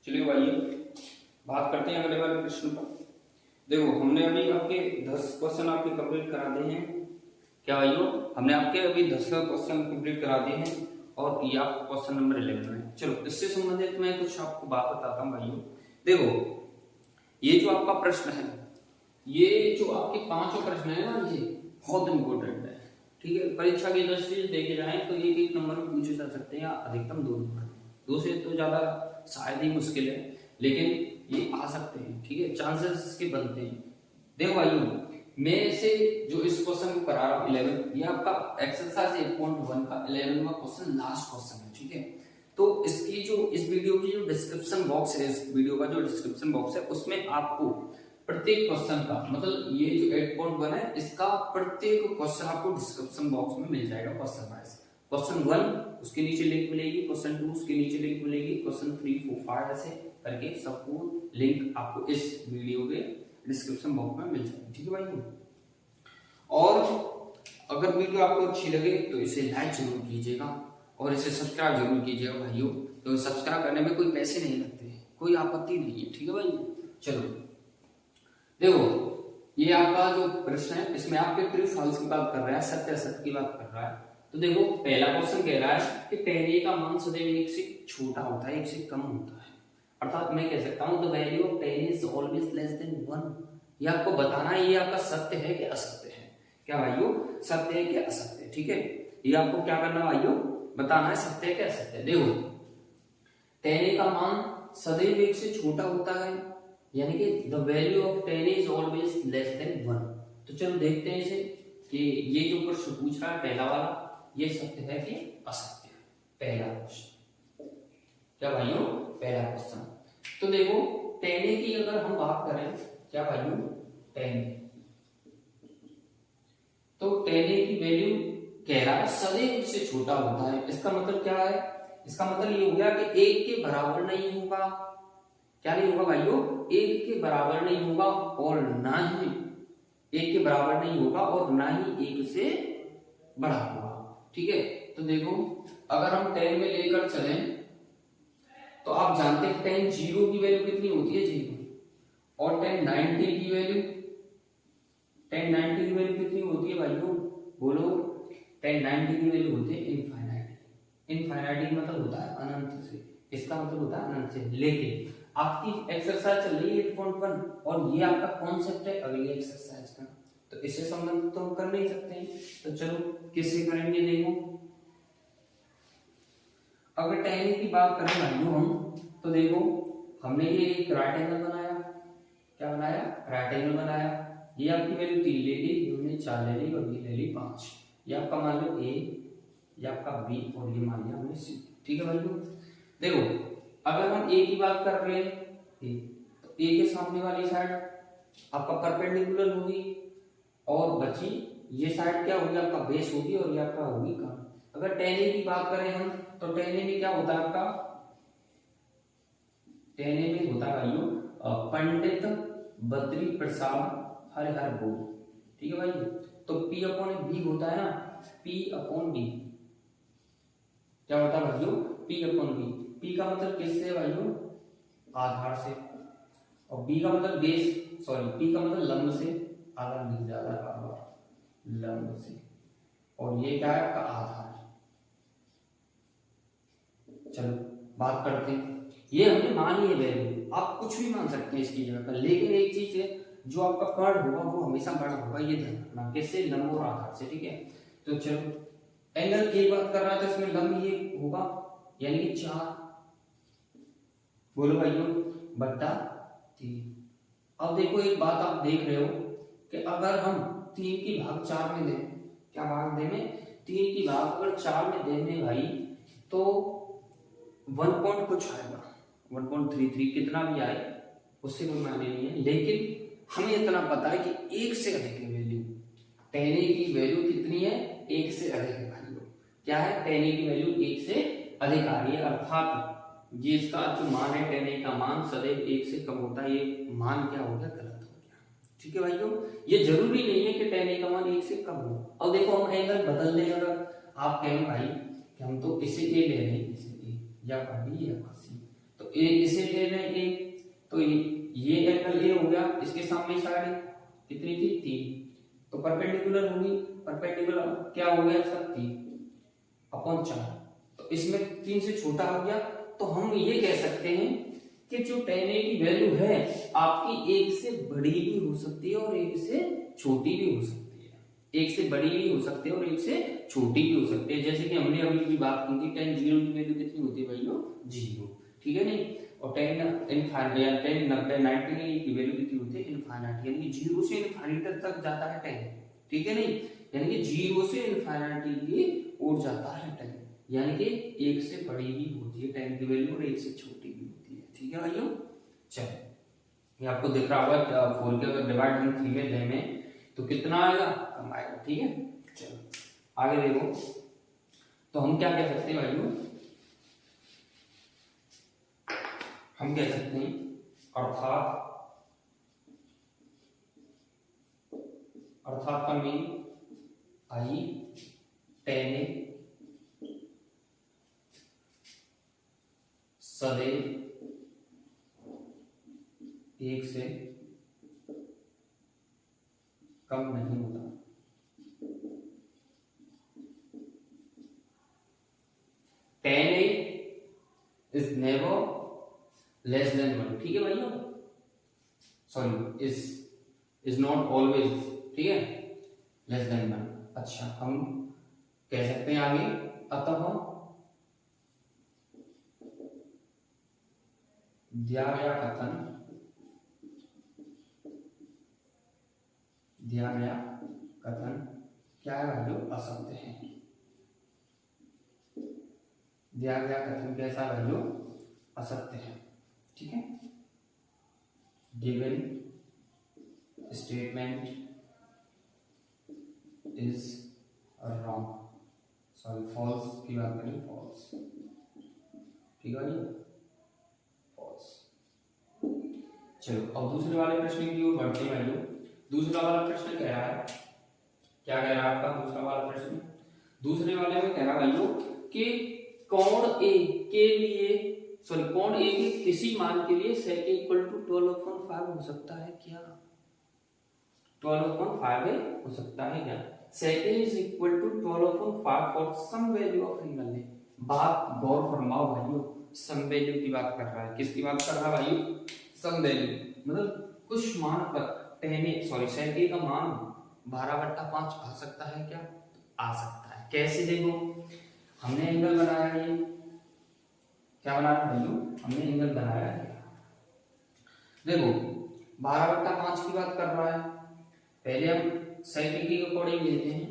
चलिए भाई बात करते हैं अगले वाले प्रश्न पर। देखो हमने अभी आपके 10 क्वेश्चन आपके कंप्लीट करा दिए हैं। क्या भाइयों, हमने आपके अभी 10 क्वेश्चन कंप्लीट करा दिए हैं और ये आपका क्वेश्चन नंबर 11 है। चलो इससे संबंधित मैं कुछ आपको बात बताता हूँ भाइयों। देखो ये जो आपका प्रश्न है, ये जो आपके पांचों प्रश्न है ना, ये बहुत इंपॉर्टेंट है। ठीक है, परीक्षा की दृष्टि से देखे जाए तो एक नंबर में पूछे जा सकते हैं या अधिकतम 2 नंबर, 2 से तो ज्यादा शायद ही मुश्किल है, लेकिन ये आ सकते हैं। ठीक है, चांसेस इसके बनते हैं। देखो भाइयों, मैं इसे जो इस क्वेश्चन को करा रहा हूँ 11, ये आपका एक्सरसाइज 8.1 का 11वां क्वेश्चन, लास्ट क्वेश्चन है। ठीक है, तो इसकी जो इस वीडियो की जो डिस्क्रिप्शन बॉक्स है, इस वीडियो का जो डिस्क्रिप्शन बॉक्स है, उसमें आपको प्रत्येक क्वेश्चन का मतलब ये जो 8.1 है, इसका प्रत्येक क्वेश्चन आपको डिस्क्रिप्शन बॉक्स में मिल जाएगा क्वेश्चन वाइज। क्वेश्चन 1 उसके नीचे लिंक मिलेगी, क्वेश्चन 2 उसके नीचे लिंक मिलेगी, क्वेश्चन 3 4 5 ऐसे करके सबको लिंक आपको इस वीडियो के डिस्क्रिप्शन बॉक्स में मिल जाएगी। ठीक है भाई, और अगर वीडियो आपको अच्छी लगे तो इसे लाइक जरूर कीजिएगा और इसे सब्सक्राइब जरूर कीजिएगा भाइयों। तो सब्सक्राइब करने में कोई पैसे नहीं लगते, कोई आपत्ति नहीं है। ठीक है भाई, चलो देखो ये आपका जो प्रश्न है, इसमें आपके ट्रू फॉल्स की बात कर रहा है, सत्य असत्य की बात कर रहा है। तो देखो पहला क्वेश्चन कह रहा है कि tan a का मान सदैव 1 से छोटा होता है, 1 से कम होता है। अर्थात मैं कह सकता हूं the value of tan is always less than 1। ये आपको बताना है ये आपका सत्य है कि असत्य है। क्या भाइयों, सत्य है कि असत्य है। ठीक है, ये आपको क्या करना है भाइयों, बताना है सत्य है कि असत्य है। देखो tan a का मान सदैव 1 से छोटा होता है, यानी कि the value of tan is always less than 1। तो चलो देखते हैं इसे कि ये जो प्रश्न पूछ रहा है पहला वाला, ये सत्य है कि असत्य है। पहला क्वेश्चन, क्या भाइयों, पहला क्वेश्चन। तो देखो tan a की अगर हम बात करें, क्या भाइयों, tan a, तो tan a की वैल्यू कह रहा है सदैव से छोटा होता है। इसका मतलब क्या है, इसका मतलब ये हो गया कि 1 के बराबर नहीं होगा। क्या नहीं होगा भाइयों, 1 के बराबर नहीं होगा और ना ही 1 के बराबर नहीं होगा और ना ही 1 से बड़ा होगा। ठीक है, तो देखो अगर हम tan में लेकर चलें तो आप जानते हैं tan 0 की वैल्यू कितनी होती है, 0, और tan 90 की वैल्यू, tan 90 की वैल्यू कितनी होती है भाइयों, बोलो। tan 90 की वैल्यू होती है इनफाइनाइट। इनफाइनाइट मतलब होता है अनंत से, इसका मतलब होता है अनंत से। लेकिन आपकी एक्सरसाइज चल रही है 8.1 और ये आपका कॉन्सेप्ट है अगली एक्सरसाइज का, तो इससे संबंधित तो हम कर नहीं सकते हैं। तो चलो किससे करेंगे, देखो अगर tan a की बात करें भाइयों हम, तो देखो हमने ये एक राइट एंगल बनाया। क्या बनाया, राइट एंगल बनाया। ये आपकी वैल्यू 3 ले ली, हमने 4 ले ली और ये ले ली 5। ये आपका मान लो a, ये आपका b और ये मान लिया हमने c। ठीक है भाइयों, देखो अगर हम a की बात कर रहे हैं a, तो a के सामने वाली साइड आपका परपेंडिकुलर होगी और बची ये साइड क्या होगी, आपका बेस होगी और ये आपका होगी कर्ण। अगर tan a की बात करें हम, तो tan a में क्या होता है आपका, tan a में होता है भाइयों पंडित बद्री प्रसाद हरिहर बोध। ठीक है भाई, तो p अपॉन b होता है ना, p अपॉन b क्या होता है भाइयों, p अपॉन b। p का मतलब किससे भाइयों, आधार से, और b का मतलब बेस, सॉरी p का मतलब लंब से, आधार नहीं ज्यादा आधार लंब से, और ये क्या है आपका आधार। चलो बात करते हैं, ये हमने मान ली है वैल्यू, आप कुछ भी मान सकते हैं इसकी जगह पर, लेकिन एक चीज है जो आपका कर्ण होगा वो हमेशा बड़ा होगा, ये ध्यान रखना, किससे, लंब और आधार से। ठीक है, तो चलो एंगल की बात कर रहा था, इसमें लंब ये होगा यानी कि 4, बोलो भाइयों, बट्टा 3। अब देखो एक बात आप देख रहे हो कि अगर हम 3 की भाग 4 में दें, क्या भाग दें में, 3 की भाग अगर 4 में देने भाई, तो 1 पॉइंट कुछ आएगा, 1.33 कितना भी आए उससे कोई मायने नहीं है। लेकिन हमें इतना पता है कि 1 से अधिक है वैल्यू, tan a की वैल्यू कितनी है, 1 से अधिक है भाइयों। क्या है, tan a की वैल्यू 1 से अधिक आ रही है, अर्थात ये इसका जो मान है tan a का मान सदैव 1 से कम होता है। ये मान क्या हो गया, गलत हो गया। ठीक है भाइयों, ये जरूरी नहीं है कि tan a का मान 1 से कम हो। अब देखो हम एंगल बदल दें, अगर आप कहें भाई कि हम तो इसे a ले रहे हैं, इसे a या b या c, तो इसे ले रहे हैं ए, तो ये एंगल ए हो गया, इसके सामने साइड कितनी थी 3, तो परपेंडिकुलर होगी, परपेंडिकुलर क्या हो गया इसका 3/4, तो इसमें 3 से छोटा हो गया, तो हम ये कह सकते हैं कि जो tan A की वैल्यू है आपकी 1 से बड़ी भी हो सकती है और 1 से छोटी भी हो सकती है, 1 से बड़ी भी हो सकती है और 1 से छोटी भी हो सकती है, जैसे कि हमने अभी भी बात की थी tan 0 की वैल्यू कितनी होती है भाइयों 0, ठीक है नहीं, और tan इनफाइनाइट tan 90 की वैल्यू कितनी होती है इनफाइनाइट, यानी कि 0 से इनफाइनाइट तक जाता है tan, ठीक है नहीं, यानी कि 0 से इनफाइनाइट के लिए और जाता है tan, यानी कि 1 से बड़ी भी होती है tan की वैल्यू और 1 से छोटी भी होती है, ठीक है भाइयों। चलो ये आपको दिख रहा होगा 4 के अगर डिवाइड हम 3 में दें तो कितना आएगा, कम आएगा, ठीक है। चलो आगे देखो, तो हम क्या कह सकते हैं भाइयों, हम कह सकते हैं अर्थात का मीन आई tan A सदैव 1 से कम नहीं होता, tan A is never less than 1, ठीक है भैया, सॉरी इज नॉट ऑलवेज, ठीक है, लेस देन 1। अच्छा हम कह सकते हैं आगे, अतः दिया गया कथन क्या है भाइयों, असत्य है, दिया गया कथन कैसा भाइयों, असत्य है, ठीक है, given statement is wrong, sorry false की बात करें, फॉल्स, ठीक है, फॉल्स। चलो अब दूसरे वाले प्रश्न की ओर बढ़ते हैं भाइयों। दूसरा वाला प्रश्न कह रहा है, क्या कह रहा है आपका दूसरा वाला प्रश्न, दूसरे वाले में कह रहा है भाइयों कि कोण ए के लिए, सॉरी कोण ए के किसी मान के लिए sec इक्वल टू 12/5 हो सकता है क्या, 12/5 हो सकता है क्या, sec is equal to 12/5 for some value of angle है। बात गौर फरमाओ भाइयों, सम वैल्यू की बात कर रहा है, किसकी बात कर रहा है भाइयों, सम वैल्यू, मतलब कुछ मान पर sec A का मान 12/5 आ सकता है क्या, आ सकता है, कैसे देखो, हमने एंगल बनाया है, क्या बनाया भाइयों, हमने एंगल बनाया है, देखो 12/5 की बात कर रहा है, पहले हम sec A के अकॉर्डिंग लेते हैं,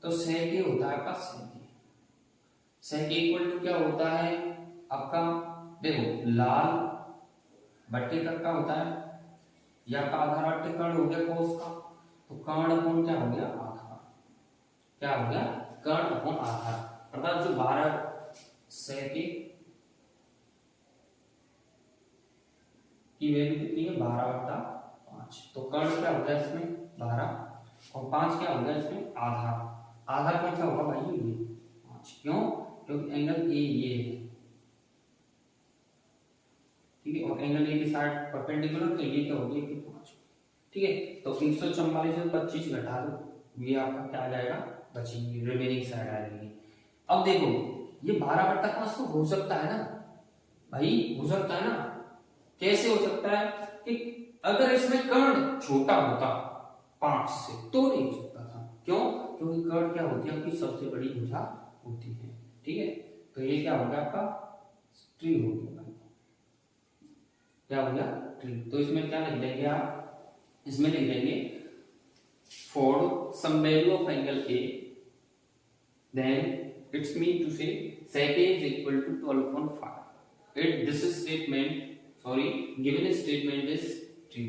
तो sec A होता है आपका sec A इक्वल टू क्या होता है आपका, देखो लाल बट्टे तक का होता है, या का आधार कर्ण हो गया cos का, तो कर्ण अपॉन क्या हो गया आधार, क्या हो गया कर्ण अपॉन आधार, अर्थात जो 12 sec A की वैल्यू कितनी है 12/5, तो कर्ण क्या हो गया इसमें 12 और 5 क्या हो गया इसमें आधार, आधार कौन सा होगा भाई ये 5, क्यों, क्योंकि एंगल ए ये है, ठीक है, और एंगल ए की साइड परपेंडिकुलर, तो ये क्या हो गया 5, ठीक है, तो 144 से 25 घटा दो, ये आपका क्या आ जाएगा बचेंगे, रिमेनिंग साइड आ जाएगी। अब देखो ये 12/5 तो हो सकता है ना भाई, हो सकता है ना, कैसे हो सकता है कि अगर इसमें कर्ण छोटा होता 5 से तो नहीं हो सकता था, क्यों, क्योंकि कर्ण क्या होती है आपकी सबसे बड़ी भुजा होती है, ठीक है, तो ये क्या हो गया आपका ट्री हो गया, क्या हो गया ट्री, तो इसमें क्या लिख देंगे आप, इसमें लिख देंगे for some value of angle A then it's mean to say sec A is equal to 12/5, it this statement sorry given statement is true,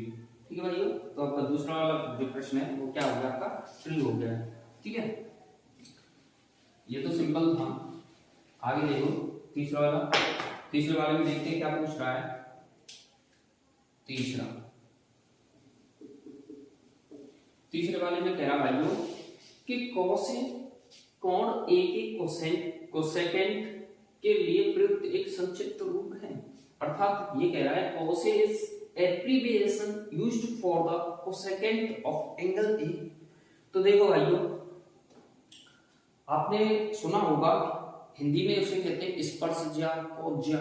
ठीक है भाइयों, तो आपका दूसरा वाला जो प्रश्न है वो क्या हो गया आपका ट्रू हो गया, ठीक है, ये तो सिंपल था। आगे देखो तीसरे वाले में देखते हैं क्या पूछ रहा है, तीसरे वाले में कह रहा भाइयों कि कोण A के कोसेकेंट के लिए प्रयुक्त एक संक्षिप्त रूप है, अर्थात ये कह रहा है cos A is abbreviation used for the cosecant of angle A। तो देखो भाइयों, आपने सुना होगा हिंदी में उसे कहते हैं स्पर्शज्या, कोज्या।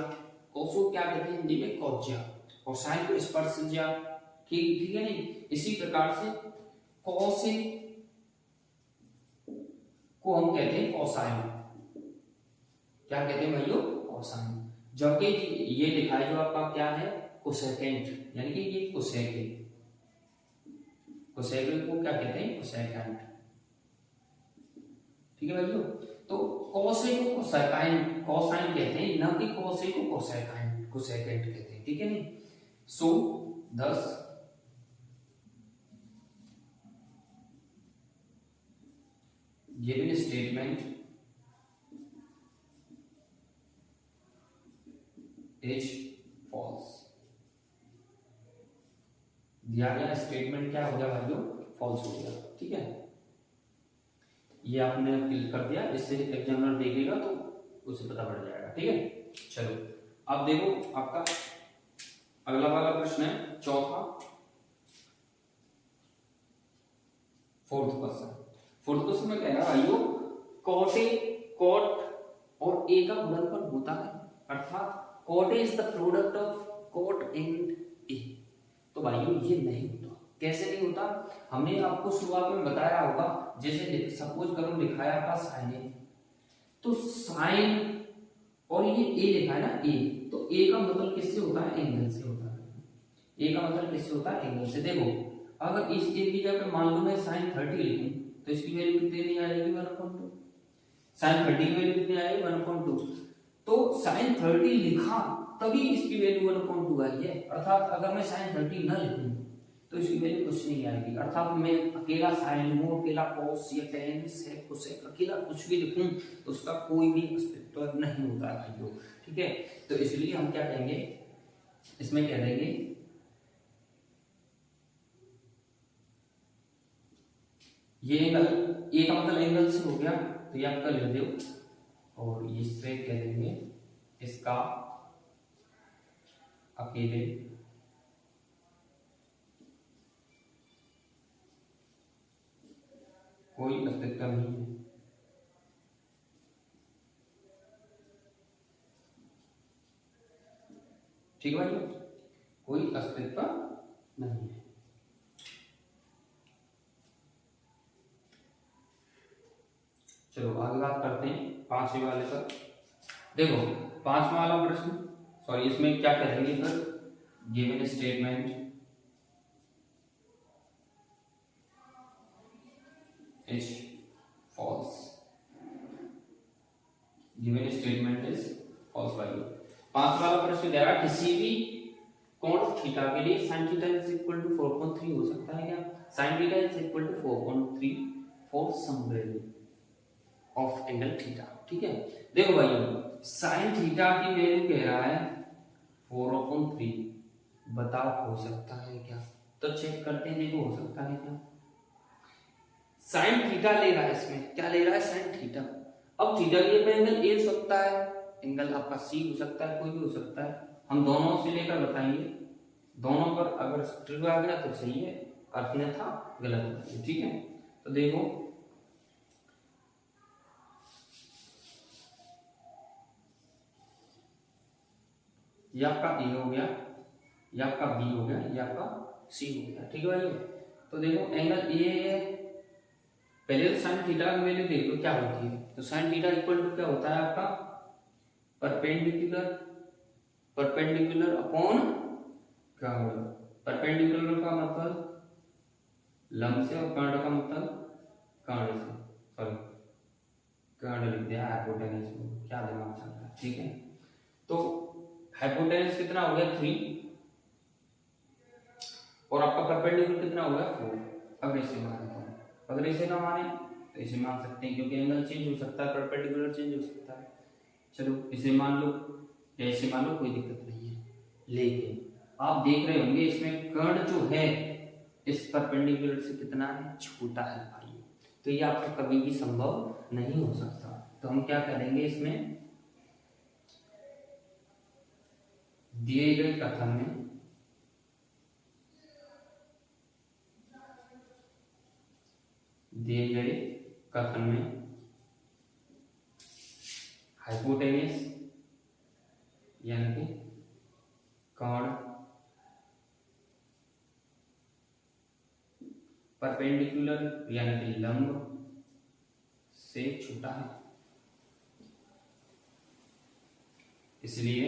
कोसो क्या कहते हैं हिंदी में? कोज्या। और साइन को स्पर्शज्या, ठीक ठीक है नहीं। इसी प्रकार से कोसे को हम कहते हैं कोसाइन। क्या कहते हैं भाइयों? कोसाइन। जबकि ये लिखा है जो आपका क्या है? कोसेकेंट, यानी कि ये कोसेकेंट। कोसेकेंट को क्या कहते हैं? कोसेकेंट। ठीक है भाइयों। तो कोसे को कोसाइन कहते हैं, ना कि कोसे को कोसेकेंट कहते हैं। ठीक है नहीं। सो thus given statement is false। दिया गया स्टेटमेंट क्या हो गया भाइयों? फॉल्स हो गया। ठीक है, ये आपने क्लिक कर दिया, इससे एग्जामिनर देखेगा तो उसे पता पड़ जाएगा। ठीक है, चलो अब देखो आपका अगला वाला प्रश्न है चौथा, फोर्थ क्वेश्चन में कह रहा है भाइयों कोट और ए का गुणनफल होता है, अर्थात quote a is the product of quote and a. तो भाइयों ये नहीं होता। कैसे नहीं होता? हमने आपको शुरुआत में बताया होगा, जैसे सपोज करो लिखा है आपका साइन ए, तो साइन और ये ए लिखा है ना ए, तो ए का मतलब किससे होता है? एंगल से होता है। ए का मतलब किससे होता है? एंगल से। देखो अगर इस ए की जगह पे मान लो मैं साइन 30 लिखूं तो इसकी वैल्यू कितनी आ जाएगी? 1/2। साइन 30 की वैल्यू कितनी आएगी? 1/2। तो साइन 30 लिखा तभी इसकी वैल्यू 1/2 आई है, अर्थात अगर मैं साइन 30 न लिखूं तो इसकी वैल्यू कुछ नहीं आएगी। अर्थात मैं अकेला साइन लूं, अकेला कॉस या टेन सेक कोसेक अकेला कुछ भी लिखूं तो उसका कोई भी अस्तित्व नहीं होता है भाइयों। ठीक है, तो इसलिए हम क्या कहेंगे इसमें? कह देंगे ये एंगल, ए का मतलब एंगल से हो गया, तो ये आपका लिख दो, और इससे कह देंगे इसका अकेले कोई अस्तित्व नहीं है। ठीक है भाई, कोई अस्तित्व नहीं है। चलो आगे बात करते हैं पांचवें वाले पर। देखो पांचवा वाला प्रश्न, सॉरी इसमें क्या करेंगे फिर? Given statement is false. Given statement is false value. पांचवा वाला प्रश्न कह रहा है किसी भी कोण थीटा के लिए sin theta is equal to 4.3 हो सकता है क्या? sin theta is equal to 4.3 for some value of angle theta. ठीक है, देखो भाइयों sin थीटा की वैल्यू कह रहा है 4/3, बताओ हो सकता है क्या? तो चेक करते हैं, देखो हो सकता है क्या? sin थीटा ले रहा है, इसमें क्या ले रहा है? sin theta. अब थीटा के लिए एंगल ए हो सकता है, एंगल आपका सी हो सकता है, कोई भी हो सकता है। हम दोनों से लेकर बताएंगे, दोनों पर अगर ट्रू आ गया तो सही है, अर्थ में था गलत बताइए। ठीक है, तो देखो ये आपका ए हो गया, ये आपका बी हो गया, ये आपका सी हो गया। ठीक है भाई, तो देखो एंगल ए है, पहले तो साइन थीटा की वैल्यू देख लो क्या होती है। तो साइन थीटा इक्वल टू क्या होता है आपका? Perpendicular upon curd. परपेंडिकुलर का मतलब लंब से, और कर्ड का मतलब कर्ण से, सॉरी कर्ण लिख दिया, हाइपोटेनस में क्या दिमाग चल रहा है। ठीक है, तो हाइपोटेनस कितना हो गया? 3, और आपका परपेंडिकुलर कितना हो गया? 4। अगर इसे माने तो, अगर इसे ना माने तो इसे मान सकते हैं, क्योंकि एंगल चेंज हो सकता है, परपेंडिकुलर चेंज हो सकता है। चलो इसे मान लो या इसे मान लो, कोई दिक्कत नहीं है। लेकिन आप देख रहे होंगे इसमें कर्ण जो है इस परपेंडिकुलर से कितना है? छोटा है भाई। तो ये आपका कभी भी संभव नहीं हो सकता। तो हम क्या करेंगे इसमें? दिए गए कथन में हाइपोटेनियस यानी कि कर्ण परपेंडिकुलर यानी कि लंब से छोटा है, इसलिए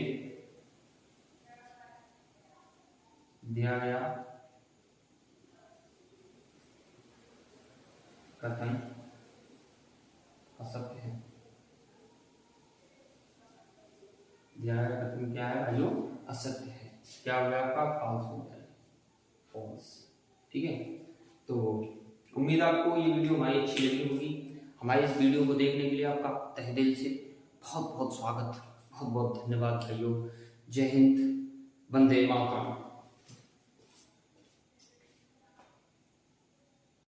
दिया गया कथन असत्य है। दिया गया कथन क्या है भाइयों? असत्य है। क्या हो गया आपका? फॉल्स हो गया, फॉल्स। ठीक है, तो उम्मीद आपको ये वीडियो हमारी अच्छी लगी होगी। हमारी इस वीडियो को देखने के लिए आपका तहे दिल से बहुत बहुत स्वागत, बहुत बहुत धन्यवाद भाइयों। जय हिंद, वंदे मातरम।